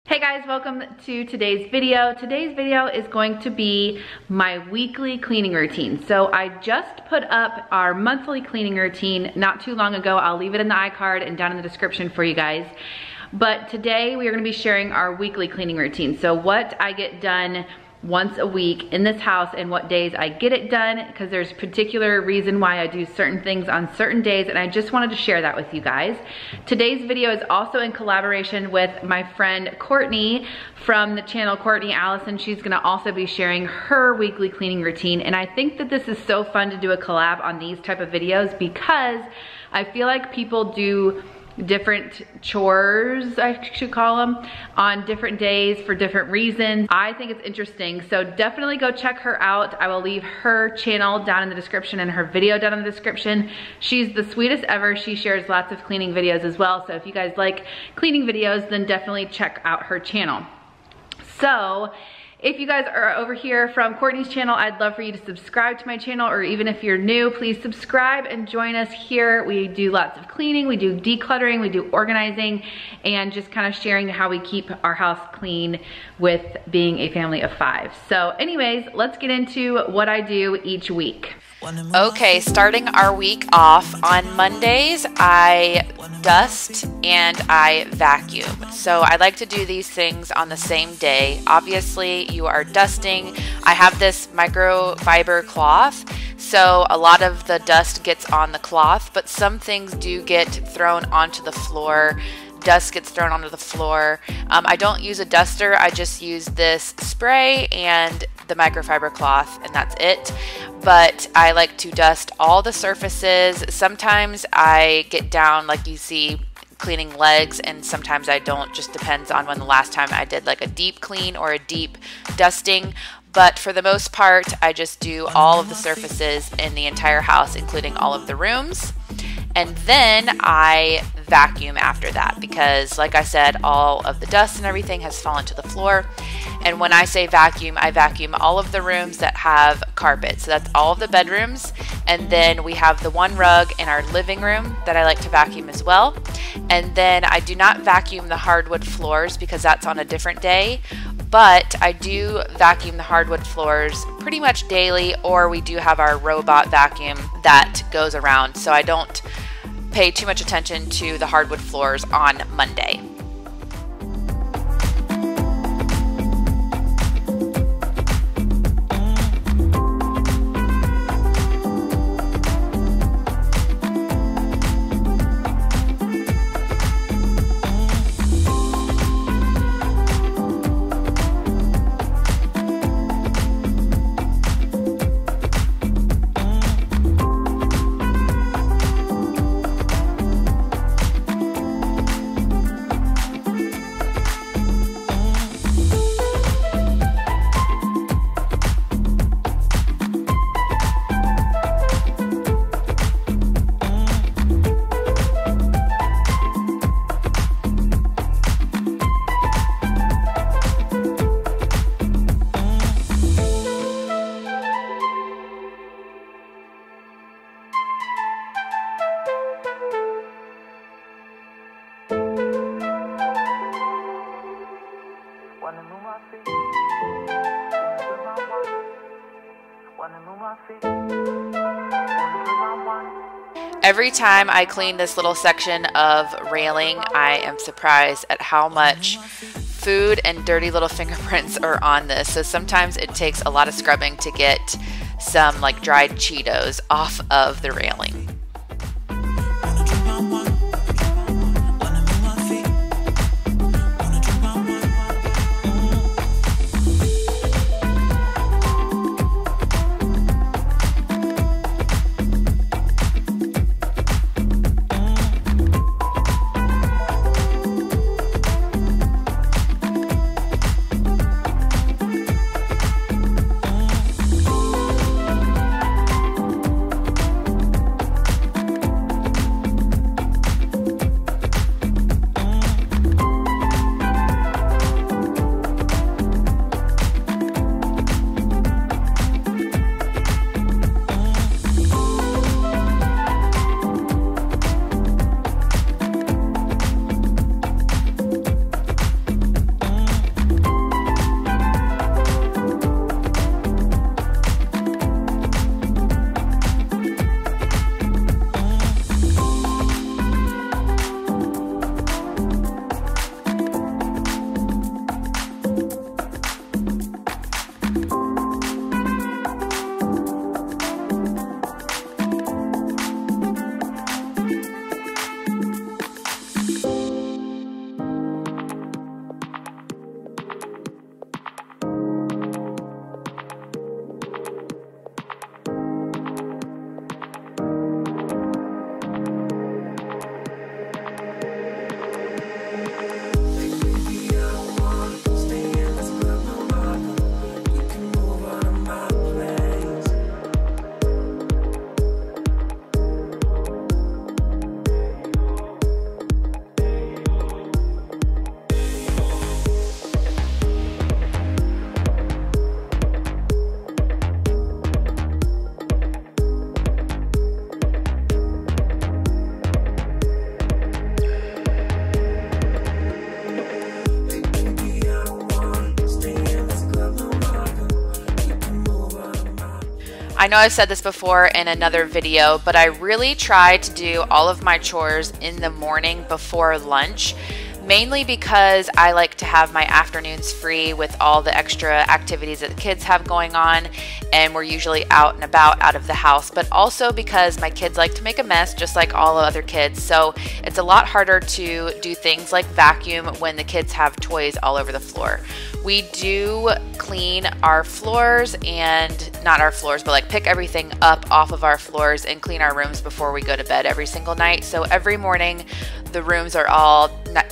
Hey guys, welcome to today's video. Today's video is going to be my weekly cleaning routine. So I just put up our monthly cleaning routine not too long ago. I'll leave it in the iCard and down in the description for you guys. But today we are gonna be sharing our weekly cleaning routine. So what I get done once a week in this house and what days I get it done, because there's a particular reason why I do certain things on certain days, and I just wanted to share that with you guys. Today's video is also in collaboration with my friend Courtney from the channel Courtney Allison. She's gonna also be sharing her weekly cleaning routine, and I think that this is so fun to do a collab on these type of videos because I feel like people do different chores, I should call them, on different days for different reasons. I think it's interesting, so definitely go check her out. I will leave her channel down in the description and her video down in the description. She's the sweetest ever. She shares lots of cleaning videos as well, so if you guys like cleaning videos, then definitely check out her channel. So if you guys are over here from Courtney's channel, I'd love for you to subscribe to my channel, or even if you're new, please subscribe and join us here. We do lots of cleaning, we do decluttering, we do organizing, and just kind of sharing how we keep our house clean with being a family of 5. So anyways, let's get into what I do each week. Okay, starting our week off, on Mondays, I dust and I vacuum. So I like to do these things on the same day. Obviously, you are dusting. I have this microfiber cloth, so a lot of the dust gets on the cloth, but some things do get thrown onto the floor. Dust gets thrown onto the floor. I don't use a duster, I just use this spray and the microfiber cloth, and that's it. But I like to dust all the surfaces. Sometimes I get down, like you see, cleaning legs, and sometimes I don't. Just depends on when the last time I did like a deep clean or a deep dusting. But for the most part, I just do all of the surfaces in the entire house, including all of the rooms. And then I vacuum after that because, like I said, all of the dust and everything has fallen to the floor. And when I say vacuum, I vacuum all of the rooms that have carpet. So that's all of the bedrooms. And then we have the one rug in our living room that I like to vacuum as well. And then I do not vacuum the hardwood floors because that's on a different day. But I do vacuum the hardwood floors pretty much daily, or we do have our robot vacuum that goes around. So I don't pay too much attention to the hardwood floors on Monday. Every time I clean this little section of railing, I am surprised at how much food and dirty little fingerprints are on this. So sometimes it takes a lot of scrubbing to get some like dried Cheetos off of the railing. I know I've said this before in another video, but I really try to do all of my chores in the morning before lunch, mainly because I like to have my afternoons free with all the extra activities that the kids have going on, and we're usually out and about out of the house, but also because my kids like to make a mess just like all other kids. So it's a lot harder to do things like vacuum when the kids have toys all over the floor. We do clean our floors, and not our floors, but like pick everything up off of our floors and clean our rooms before we go to bed every single night. So every morning the rooms are all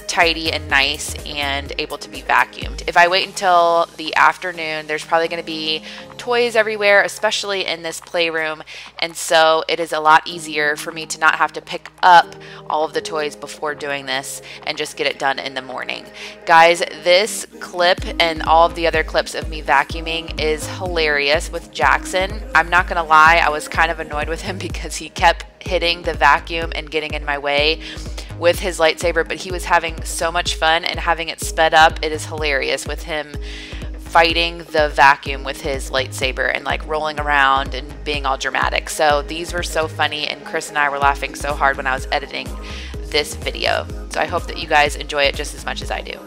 tidy and nice and able to be vacuumed. If I wait until the afternoon, there's probably going to be toys everywhere, especially in this playroom, and so it is a lot easier for me to not have to pick up all of the toys before doing this and just get it done in the morning. Guys, this clip and all of the other clips of me vacuuming is hilarious with Jackson. I'm not gonna lie, I was kind of annoyed with him because he kept hitting the vacuum and getting in my way with his lightsaber, but he was having so much fun and having it sped up. It is hilarious with him fighting the vacuum with his lightsaber and like rolling around and being all dramatic. So these were so funny, and Chris and I were laughing so hard when I was editing this video. So I hope that you guys enjoy it just as much as I do.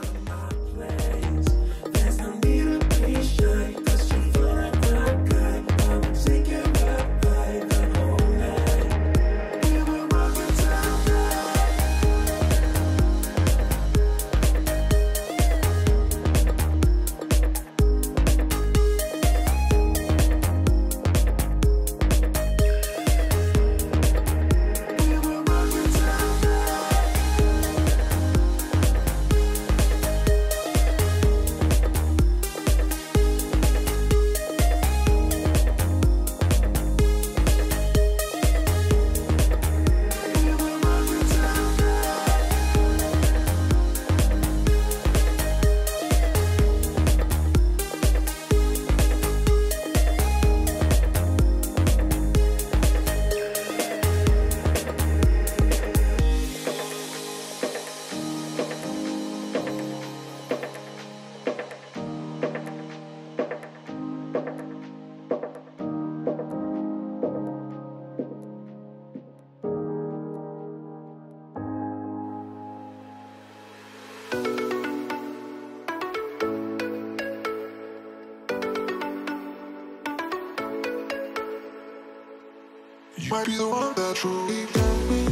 You might be the one that truly got me.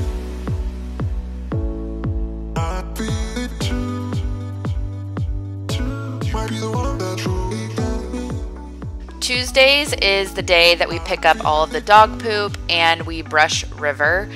I feel it too. You might be the one that truly got me. Tuesdays is the day that we pick up all of the dog poop and we brush River.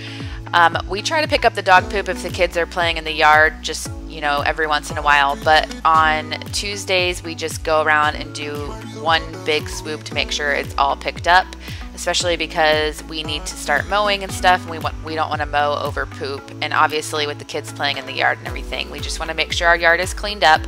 We try to pick up the dog poop if the kids are playing in the yard, just, you know, every once in a while. But on Tuesdays, we just go around and do one big swoop to make sure it's all picked up, especially because we need to start mowing and stuff, and we don't want to mow over poop. And obviously with the kids playing in the yard and everything, we just want to make sure our yard is cleaned up.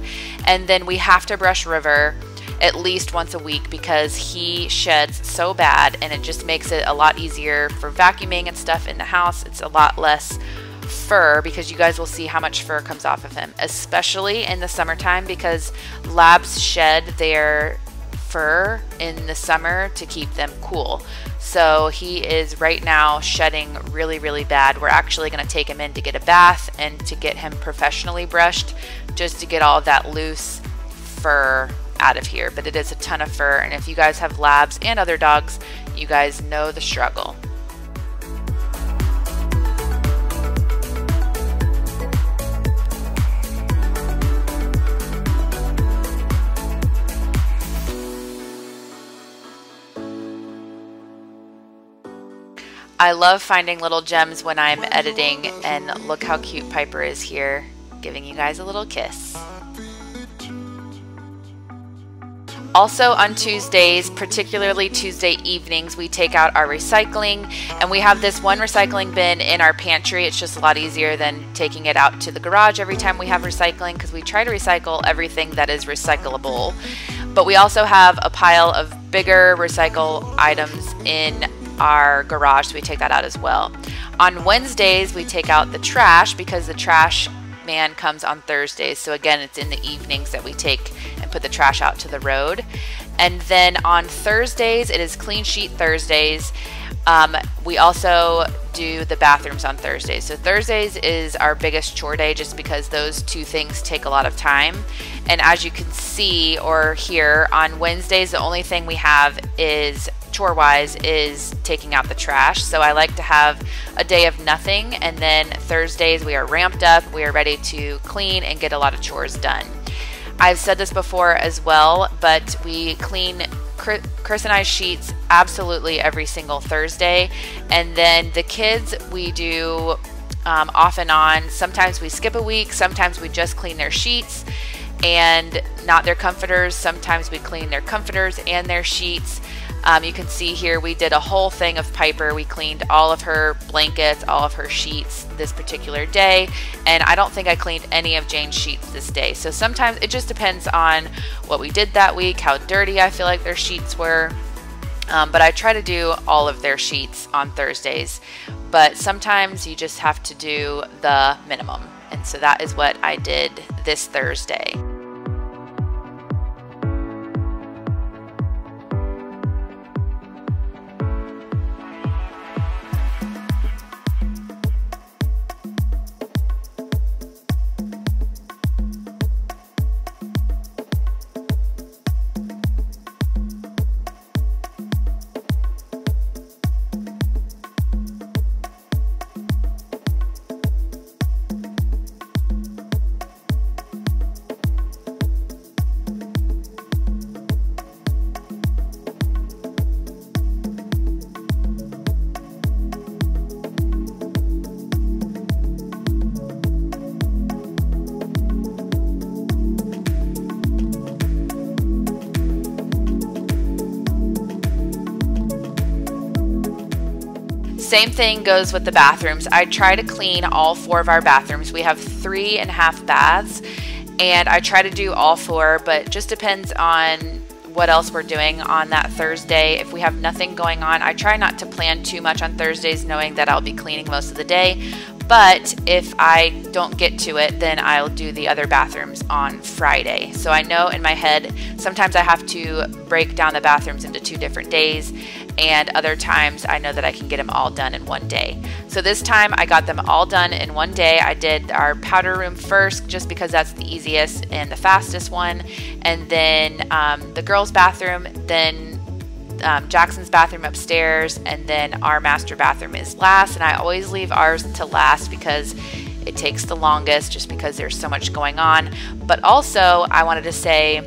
And then we have to brush River at least once a week because he sheds so bad, and it just makes it a lot easier for vacuuming and stuff in the house. It's a lot less fur because you guys will see how much fur comes off of him, especially in the summertime, because labs shed their fur in the summer to keep them cool. So he is right now shedding really, really bad. We're actually going to take him in to get a bath and to get him professionally brushed just to get all of that loose fur out of here. But it is a ton of fur, and if you guys have labs and other dogs, you guys know the struggle. I love finding little gems when I'm editing, and look how cute Piper is here, giving you guys a little kiss. Also on Tuesdays, particularly Tuesday evenings, we take out our recycling, and we have this one recycling bin in our pantry. It's just a lot easier than taking it out to the garage every time we have recycling, because we try to recycle everything that is recyclable. But we also have a pile of bigger recycle items in our garage, so we take that out as well. On Wednesdays, we take out the trash because the trash man comes on Thursdays. So again, it's in the evenings that we take and put the trash out to the road. And then on Thursdays, it is Clean Sheet Thursdays. We also do the bathrooms on Thursdays. So Thursdays is our biggest chore day just because those two things take a lot of time. And as you can see or hear, on Wednesdays, the only thing we have is chore-wise is taking out the trash. So I like to have a day of nothing, and then Thursdays we are ramped up, we are ready to clean and get a lot of chores done. I've said this before as well, but we clean Chris and I's sheets absolutely every single Thursday, and then the kids we do off and on. Sometimes we skip a week, sometimes we just clean their sheets and not their comforters. Sometimes we clean their comforters and their sheets. You can see here we did a whole thing of Piper. We cleaned all of her blankets, all of her sheets this particular day, and I don't think I cleaned any of Jane's sheets this day. So sometimes it just depends on what we did that week, how dirty I feel like their sheets were. But I try to do all of their sheets on Thursdays, but sometimes you just have to do the minimum. And so that is what I did this Thursday. Same thing goes with the bathrooms. I try to clean all 4 of our bathrooms. We have 3.5 baths, and I try to do all 4, but just depends on what else we're doing on that Thursday. If we have nothing going on, I try not to plan too much on Thursdays, knowing that I'll be cleaning most of the day. But if I don't get to it, then I'll do the other bathrooms on Friday. So I know in my head, sometimes I have to break down the bathrooms into 2 different days, and other times I know that I can get them all done in one day. So this time I got them all done in one day. I did our powder room first just because that's the easiest and the fastest one, and then the girls' bathroom, then Jackson's bathroom upstairs, and then our master bathroom is last. And I always leave ours to last because it takes the longest, just because there's so much going on. But also I wanted to say,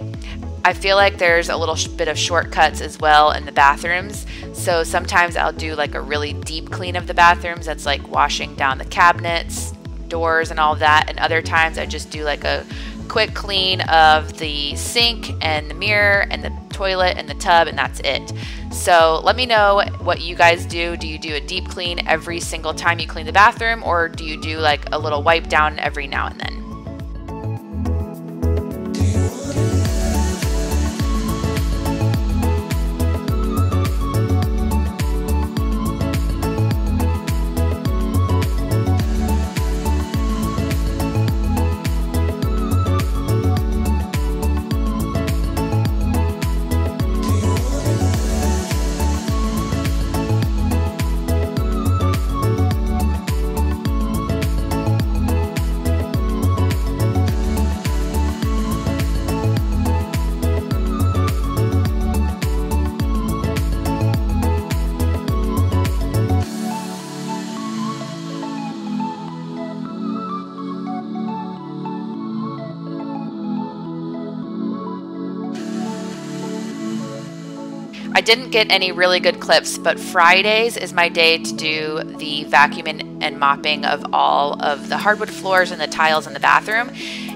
I feel like there's a little bit of shortcuts as well in the bathrooms. So sometimes I'll do like a really deep clean of the bathrooms. That's like washing down the cabinets, doors, and all of that. And other times I just do like a quick clean of the sink and the mirror and the toilet and the tub, and that's it. So let me know what you guys do. Do you do a deep clean every single time you clean the bathroom, or do you do like a little wipe down every now and then? I didn't get any really good clips, but Fridays is my day to do the vacuuming and mopping of all of the hardwood floors and the tiles in the bathroom.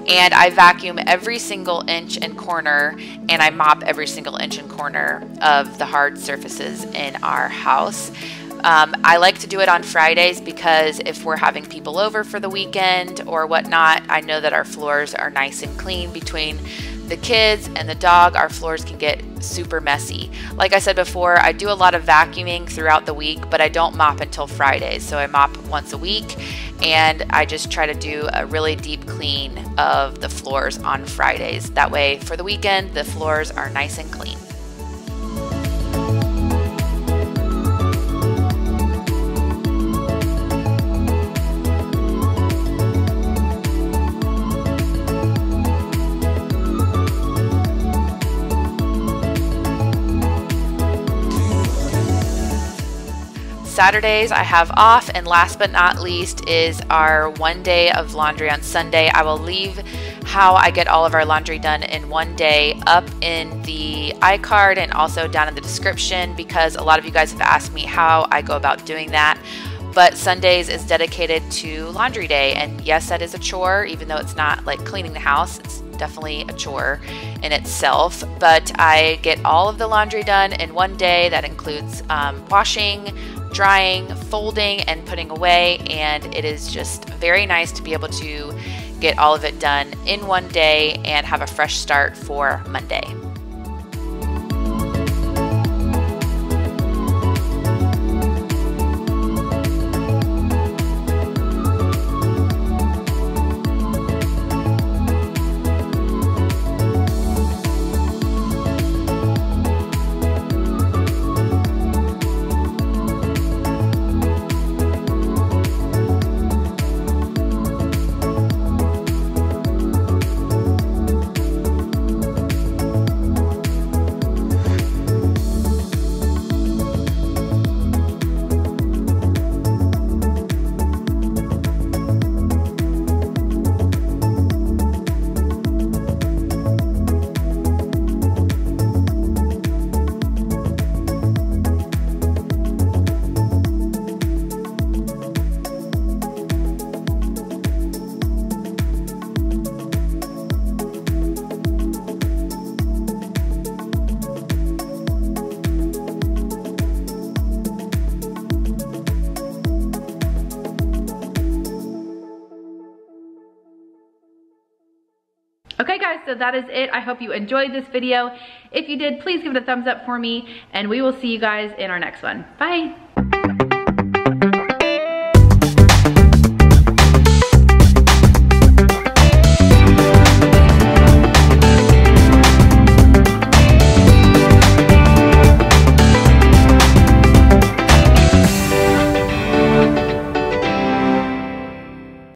And I vacuum every single inch and corner, and I mop every single inch and corner of the hard surfaces in our house. I like to do it on Fridays because if we're having people over for the weekend or whatnot, I know that our floors are nice and clean. Between the kids and the dog, our floors can get super messy. Like I said before, I do a lot of vacuuming throughout the week, but I don't mop until Fridays. So I mop once a week, and I just try to do a really deep clean of the floors on Fridays. That way, for the weekend, the floors are nice and clean. Saturdays I have off, and last but not least is our 1 day of laundry on Sunday. I will leave how I get all of our laundry done in 1 day up in the iCard and also down in the description, because a lot of you guys have asked me how I go about doing that. But Sundays is dedicated to laundry day, and yes, that is a chore, even though it's not like cleaning the house. It's definitely a chore in itself, but I get all of the laundry done in 1 day. That includes washing, drying, folding, and putting away, and it is just very nice to be able to get all of it done in 1 day and have a fresh start for Monday. Okay guys, so that is it. I hope you enjoyed this video. If you did, please give it a thumbs up for me, and we will see you guys in our next one. Bye.